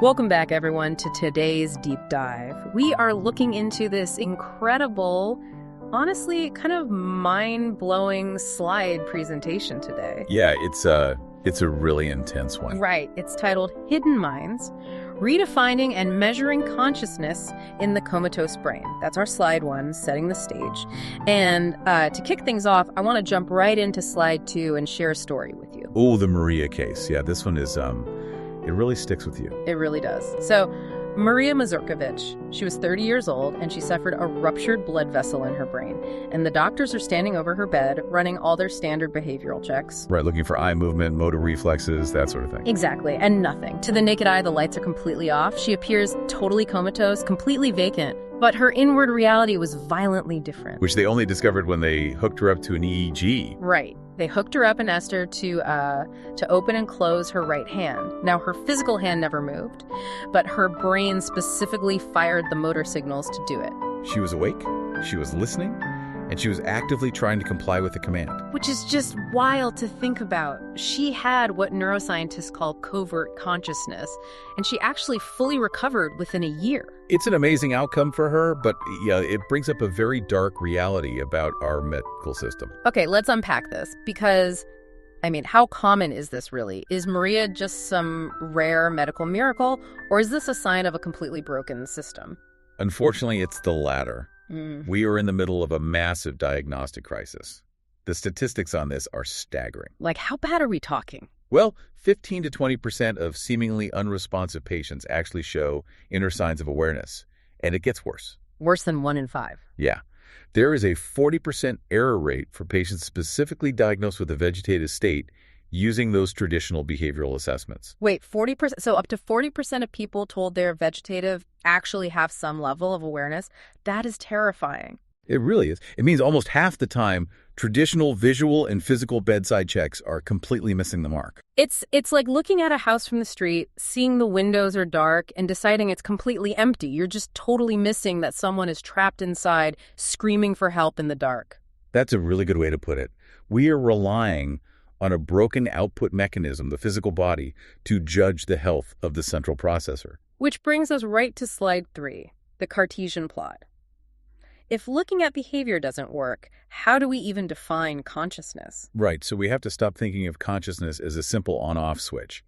Welcome back, everyone, to today's deep dive. We are looking into this incredible, honestly, kind of mind-blowing slide presentation today. Yeah, it's a really intense one. Right. It's titled Hidden Minds, Redefining and Measuring Consciousness in the Comatose Brain. That's our slide 1, setting the stage. And to kick things off, I want to jump right into slide 2 and share a story with you. Oh, the Maria case. Yeah, this one is, it really sticks with you. It really does. So, Maria Mazurkovich, she was 30 years old, and she suffered a ruptured blood vessel in her brain. And the doctors are standing over her bed, running all their standard behavioral checks. Right, looking for eye movement, motor reflexes, that sort of thing. Exactly, and nothing. To the naked eye, the lights are completely off. She appears totally comatose, completely vacant. But her inward reality was violently different. Which they only discovered when they hooked her up to an EEG. Right. They hooked her up in Esther to open and close her right hand. Now, her physical hand never moved, but her brain specifically fired the motor signals to do it. She was awake, she was listening, and she was actively trying to comply with the command. Which is just wild to think about. She had what neuroscientists call covert consciousness, and she actually fully recovered within a year. It's an amazing outcome for her, but yeah, it brings up a very dark reality about our medical system. Okay, let's unpack this, because, I mean, how common is this really? Is Maria just some rare medical miracle, or is this a sign of a completely broken system? Unfortunately, it's the latter. We are in the middle of a massive diagnostic crisis. The statistics on this are staggering. Like, how bad are we talking? Well, 15 to 20% of seemingly unresponsive patients actually show inner signs of awareness, and it gets worse. Worse than 1 in 5. Yeah. There is a 40% error rate for patients specifically diagnosed with a vegetative state using those traditional behavioral assessments. Wait, 40%? So up to 40% of people told they're vegetative actually have some level of awareness? That is terrifying. It really is. It means almost half the time, traditional visual and physical bedside checks are completely missing the mark. It's like looking at a house from the street, seeing the windows are dark, and deciding it's completely empty. You're just totally missing that someone is trapped inside, screaming for help in the dark. That's a really good way to put it. We are relying on a broken output mechanism, the physical body, to judge the health of the central processor. Which brings us right to slide 3, the Cartesian plot. If looking at behavior doesn't work, how do we even define consciousness? Right, so we have to stop thinking of consciousness as a simple on-off switch.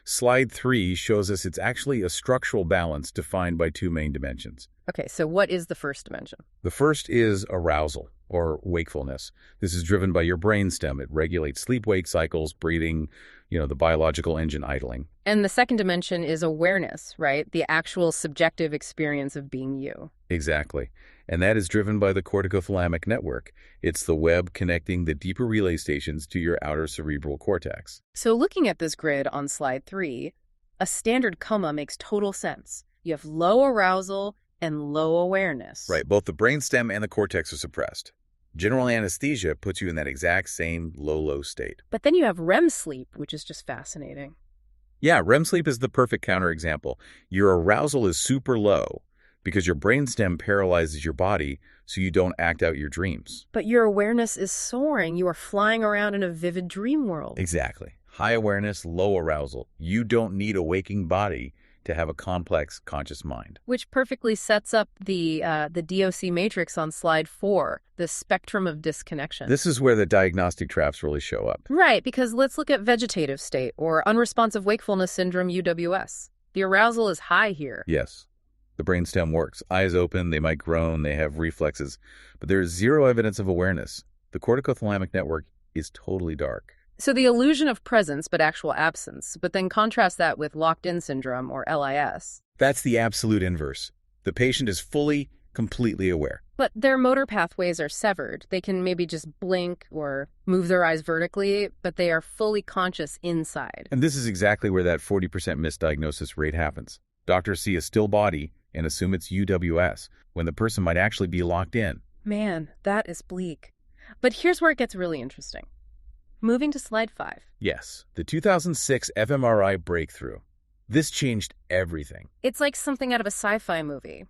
Slide 3 shows us it's actually a structural balance defined by 2 main dimensions. Okay, so what is the first dimension? The first is arousal, or wakefulness. This is driven by your brainstem. It regulates sleep-wake cycles, breathing, the biological engine idling. And the second dimension is awareness, right? The actual subjective experience of being you. Exactly. And that is driven by the corticothalamic network. It's the web connecting the deeper relay stations to your outer cerebral cortex. So looking at this grid on slide 3, a standard coma makes total sense. You have low arousal and low awareness. Right, both the brainstem and the cortex are suppressed. General anesthesia puts you in that exact same low state. But then you have REM sleep, which is just fascinating. Yeah, REM sleep is the perfect counterexample. Your arousal is super low because your brainstem paralyzes your body so you don't act out your dreams. But your awareness is soaring. You are flying around in a vivid dream world. Exactly. High awareness, low arousal. You don't need a waking body to have a complex, conscious mind. Which perfectly sets up the DOC matrix on slide 4, the spectrum of disconnection. This is where the diagnostic traps really show up. Right, because let's look at vegetative state, or unresponsive wakefulness syndrome, UWS. The arousal is high here. Yes. The brainstem works. Eyes open, they might groan, they have reflexes, but there is zero evidence of awareness. The corticothalamic network is totally dark. So the illusion of presence, but actual absence. But then contrast that with locked-in syndrome, or LIS. That's the absolute inverse. The patient is fully, completely aware. But their motor pathways are severed. They can maybe just blink or move their eyes vertically, but they are fully conscious inside. And this is exactly where that 40% misdiagnosis rate happens. Doctors see a still body and assume it's UWS, when the person might actually be locked in. Man, that is bleak. But here's where it gets really interesting. Moving to slide 5. Yes, the 2006 fMRI breakthrough. This changed everything. It's like something out of a sci-fi movie.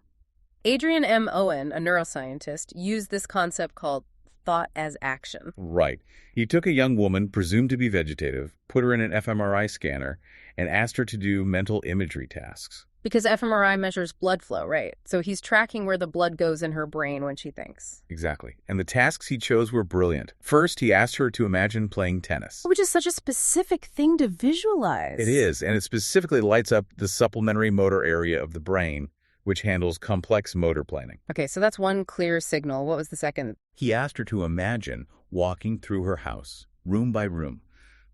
Adrian M. Owen, a neuroscientist, used this concept called thought as action. Right. He took a young woman, presumed to be vegetative, put her in an fMRI scanner, and asked her to do mental imagery tasks. Because fMRI measures blood flow, right? So he's tracking where the blood goes in her brain when she thinks. Exactly. And the tasks he chose were brilliant. First, he asked her to imagine playing tennis. Which is such a specific thing to visualize. It is, and it specifically lights up the supplementary motor area of the brain, which handles complex motor planning. Okay, so that's one clear signal. What was the second? He asked her to imagine walking through her house, room by room.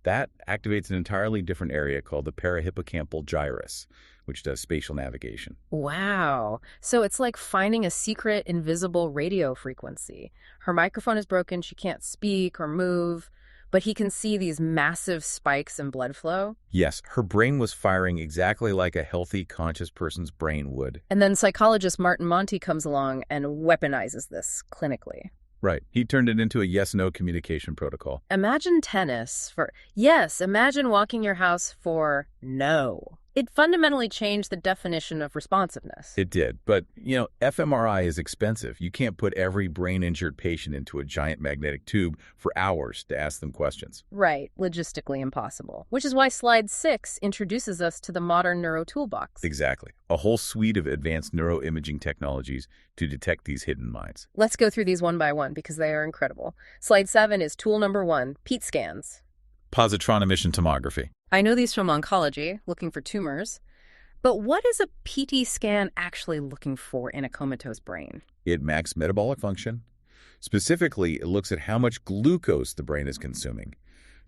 That activates an entirely different area called the parahippocampal gyrus, which does spatial navigation. Wow. So it's like finding a secret, invisible radio frequency. Her microphone is broken. She can't speak or move, but he can see these massive spikes in blood flow. Yes, her brain was firing exactly like a healthy, conscious person's brain would. And then psychologist Martin Monti comes along and weaponizes this clinically. Right. He turned it into a yes-no communication protocol. Imagine tennis for yes. Imagine walking your house for no. It fundamentally changed the definition of responsiveness. It did. But, fMRI is expensive. You can't put every brain-injured patient into a giant magnetic tube for hours to ask them questions. Right. Logistically impossible. Which is why slide 6 introduces us to the modern neuro toolbox. Exactly. A whole suite of advanced neuroimaging technologies to detect these hidden minds. Let's go through these one by one because they are incredible. Slide 7 is tool number 1, PET scans. Positron emission tomography. I know these from oncology, looking for tumors. But what is a PT scan actually looking for in a comatose brain? It maps metabolic function. Specifically, it looks at how much glucose the brain is consuming.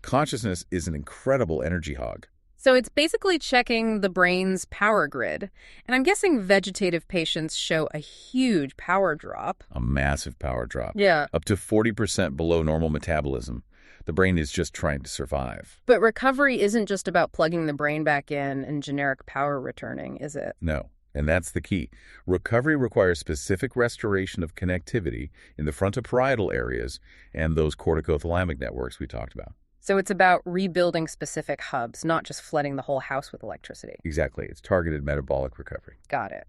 Consciousness is an incredible energy hog. So it's basically checking the brain's power grid. And I'm guessing vegetative patients show a huge power drop. A massive power drop. Yeah. Up to 40% below normal metabolism. The brain is just trying to survive. But recovery isn't just about plugging the brain back in and generic power returning, is it? No, and that's the key. Recovery requires specific restoration of connectivity in the frontoparietal areas and those corticothalamic networks we talked about. So it's about rebuilding specific hubs, not just flooding the whole house with electricity. Exactly. It's targeted metabolic recovery. Got it.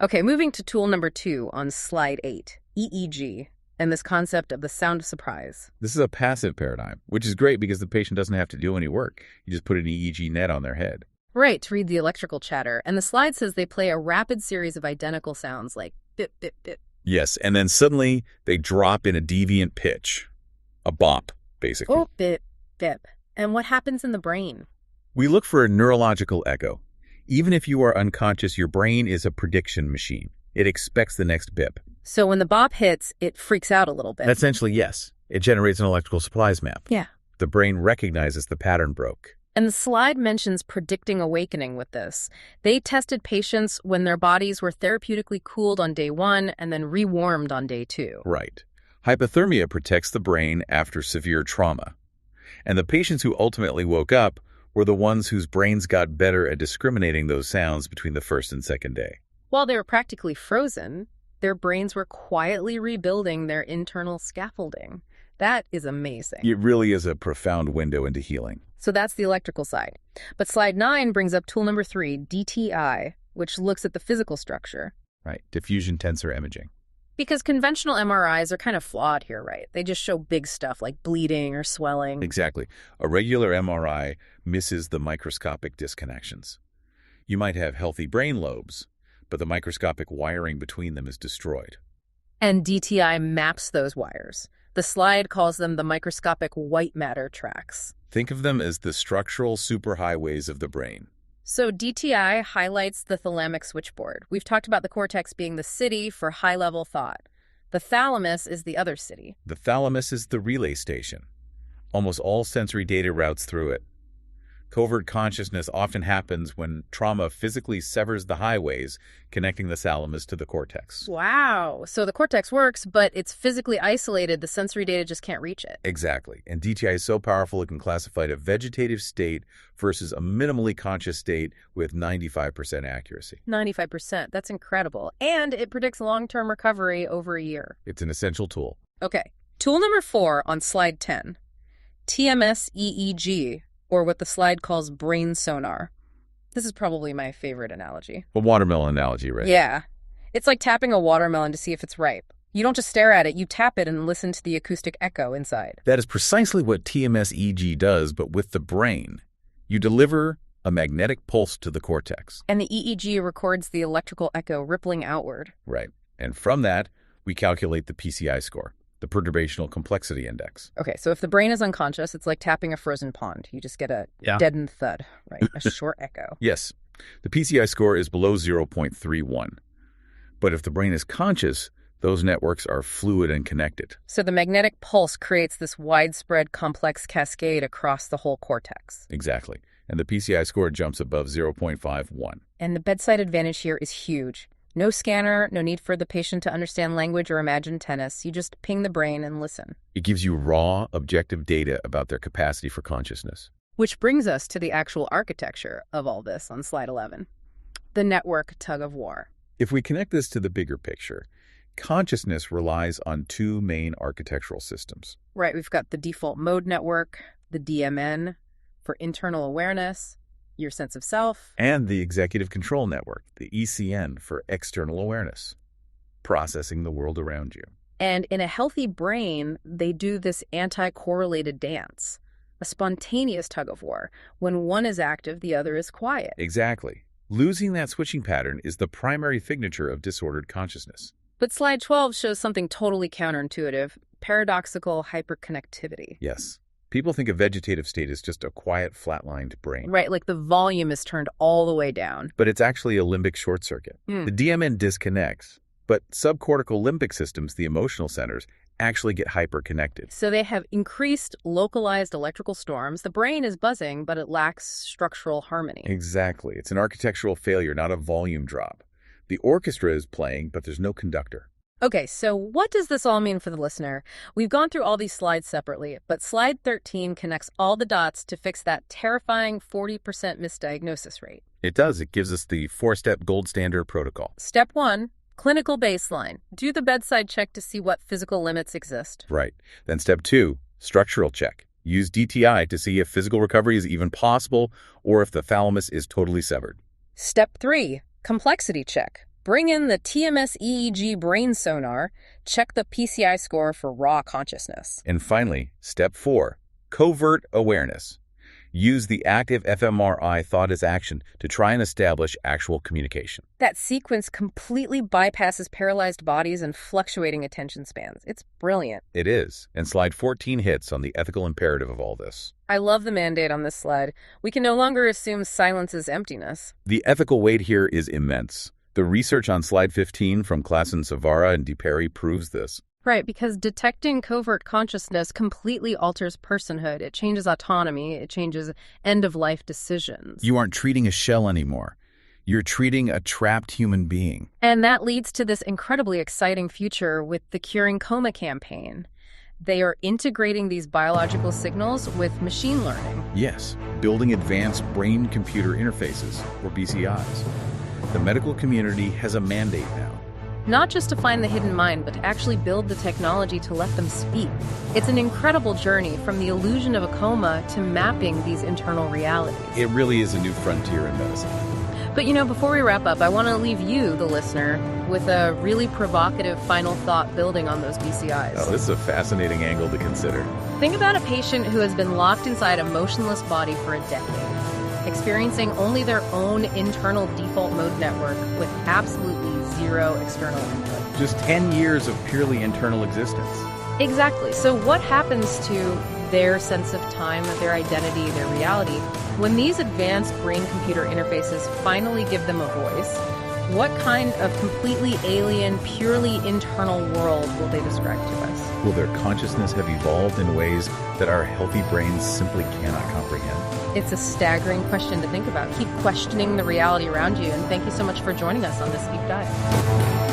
Okay, moving to tool number 2 on slide 8, EEG. And this concept of the sound of surprise. This is a passive paradigm, which is great because the patient doesn't have to do any work. You just put an EEG net on their head. Right, to read the electrical chatter. And the slide says they play a rapid series of identical sounds like bip, bip, bip. Yes, and then suddenly they drop in a deviant pitch. A bop, basically. Oh, bip, bip. And what happens in the brain? We look for a neurological echo. Even if you are unconscious, your brain is a prediction machine. It expects the next bip. So when the bop hits, it freaks out a little bit. Essentially, yes. It generates an electrical supplies map. Yeah. The brain recognizes the pattern broke. And the slide mentions predicting awakening with this. They tested patients when their bodies were therapeutically cooled on day 1 and then rewarmed on day 2. Right. Hypothermia protects the brain after severe trauma. And the patients who ultimately woke up were the ones whose brains got better at discriminating those sounds between the first and second day. While they were practically frozen, their brains were quietly rebuilding their internal scaffolding. That is amazing. It really is a profound window into healing. So that's the electrical side. But slide 9 brings up tool number 3, DTI, which looks at the physical structure. Right. Diffusion tensor imaging. Because conventional MRIs are kind of flawed here, right? They just show big stuff like bleeding or swelling. Exactly. A regular MRI misses the microscopic disconnections. You might have healthy brain lobes, but the microscopic wiring between them is destroyed. And DTI maps those wires. The slide calls them the microscopic white matter tracks. Think of them as the structural superhighways of the brain. So DTI highlights the thalamic switchboard. We've talked about the cortex being the city for high-level thought. The thalamus is the other city. The thalamus is the relay station. Almost all sensory data routes through it. Covert consciousness often happens when trauma physically severs the highways connecting the thalamus to the cortex. Wow. So the cortex works, but it's physically isolated. The sensory data just can't reach it. Exactly. And DTI is so powerful it can classify a vegetative state versus a minimally conscious state with 95% accuracy. 95%. That's incredible. And it predicts long-term recovery over a year. It's an essential tool. Okay. Tool number 4 on slide 10. TMS EEG, or what the slide calls brain sonar. This is probably my favorite analogy. A watermelon analogy, right? Yeah. It's like tapping a watermelon to see if it's ripe. You don't just stare at it, you tap it and listen to the acoustic echo inside. That is precisely what TMS EEG does, but with the brain. You deliver a magnetic pulse to the cortex. And the EEG records the electrical echo rippling outward. Right. And from that, we calculate the PCI score, the perturbational complexity index. Okay, so if the brain is unconscious, it's like tapping a frozen pond. You just get a deadened thud, right? A short echo. Yes. The PCI score is below 0.31. But if the brain is conscious, those networks are fluid and connected. So the magnetic pulse creates this widespread complex cascade across the whole cortex. Exactly. And the PCI score jumps above 0.51. And the bedside advantage here is huge. No scanner, no need for the patient to understand language or imagine tennis. You just ping the brain and listen. It gives you raw, objective data about their capacity for consciousness. Which brings us to the actual architecture of all this on slide 11. The network tug-of-war. If we connect this to the bigger picture, consciousness relies on two main architectural systems. Right, we've got the default mode network, the DMN, for internal awareness, your sense of self. And the executive control network, the ECN, for external awareness, processing the world around you. And in a healthy brain, they do this anti-correlated dance, a spontaneous tug-of-war. When one is active, the other is quiet. Exactly. Losing that switching pattern is the primary signature of disordered consciousness. But slide 12 shows something totally counterintuitive, paradoxical hyperconnectivity. Yes. People think a vegetative state is just a quiet, flatlined brain. Right, like the volume is turned all the way down. But it's actually a limbic short circuit. The DMN disconnects, but subcortical limbic systems, the emotional centers, actually get hyperconnected. So they have increased localized electrical storms. The brain is buzzing, but it lacks structural harmony. Exactly. It's an architectural failure, not a volume drop. The orchestra is playing, but there's no conductor. Okay, so what does this all mean for the listener? We've gone through all these slides separately, but slide 13 connects all the dots to fix that terrifying 40% misdiagnosis rate. It does. It gives us the 4-step gold standard protocol. Step 1, clinical baseline. Do the bedside check to see what physical limits exist. Right. Then step 2, structural check. Use DTI to see if physical recovery is even possible or if the thalamus is totally severed. Step 3, complexity check. Bring in the TMS EEG brain sonar, check the PCI score for raw consciousness. And finally, step 4, covert awareness. Use the active fMRI thought as action to try and establish actual communication. That sequence completely bypasses paralyzed bodies and fluctuating attention spans. It's brilliant. It is. And slide 14 hits on the ethical imperative of all this. I love the mandate on this slide. We can no longer assume silence is emptiness. The ethical weight here is immense. The research on slide 15 from Klassen, Savara, and DiPeri proves this. Right, because detecting covert consciousness completely alters personhood. It changes autonomy. It changes end-of-life decisions. You aren't treating a shell anymore. You're treating a trapped human being. And that leads to this incredibly exciting future with the Curing Coma campaign. They are integrating these biological signals with machine learning. Yes, building advanced brain-computer interfaces, or BCIs. The medical community has a mandate now. Not just to find the hidden mind, but to actually build the technology to let them speak. It's an incredible journey from the illusion of a coma to mapping these internal realities. It really is a new frontier in medicine. But before we wrap up, I want to leave you, the listener, with a really provocative final thought building on those BCIs. Oh, this is a fascinating angle to consider. Think about a patient who has been locked inside a motionless body for a decade, experiencing only their own internal default mode network with absolutely zero external input. Just 10 years of purely internal existence. Exactly. So what happens to their sense of time, their identity, their reality, when these advanced brain-computer interfaces finally give them a voice? What kind of completely alien, purely internal world will they describe to us? Will their consciousness have evolved in ways that our healthy brains simply cannot comprehend? It's a staggering question to think about. Keep questioning the reality around you, and thank you so much for joining us on this deep dive.